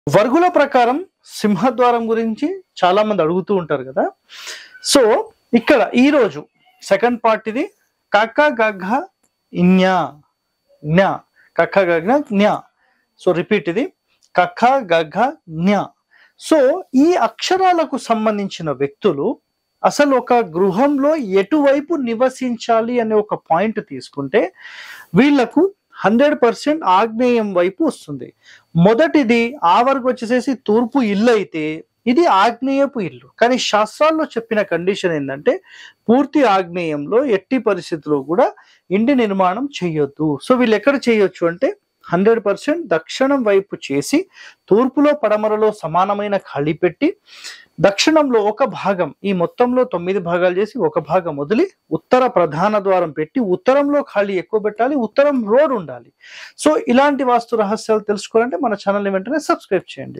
వర్గుల ప్రకారం సింహద్వారం గురించి చాలా మంది అడుగుతూ ఉంటారు కదా. సో ఇక్కడ ఈ రోజు సెకండ్ పార్ట్ ఇది కక్క గగ్గ జ్ఞ జ్ఞ కక్క గగ్గ జ్ఞ. సో రిపీట్ ఇది కక్క గగ్గ జ్ఞ. సో ఈ అక్షరాలకు సంబంధించిన వ్యక్తులు అసలు ఒక గృహంలో ఎటువైపు నివసించాలి అనే ఒక పాయింట్ తీసుకుంటే వీళ్లకు 100% ఆగ్నేయం వైపు వస్తుంది. మొదటిది ఆ వరకు వచ్చేసేసి తూర్పు ఇల్లు అయితే ఇది ఆగ్నేయపు ఇల్లు. కానీ శాస్త్రాల్లో చెప్పిన కండిషన్ ఏంటంటే పూర్తి ఆగ్నేయంలో ఎట్టి పరిస్థితుల్లో కూడా ఇంటి నిర్మాణం చేయొద్దు. సో వీళ్ళు ఎక్కడ చేయొచ్చు అంటే 100% దక్షిణం వైపు చేసి తూర్పులో పడమరలో సమానమైన ఖాళీ పెట్టి దక్షిణంలో ఒక భాగం, ఈ మొత్తంలో 9 భాగాలు చేసి ఒక భాగం వదిలి ఉత్తర ప్రధాన ద్వారం పెట్టి ఉత్తరంలో ఖాళీ ఎక్కువ పెట్టాలి, ఉత్తరం రోడ్ ఉండాలి. సో ఇలాంటి వాస్తు రహస్యాలు తెలుసుకోవాలంటే మన ఛానల్ని వెంటనే సబ్స్క్రైబ్ చేయండి.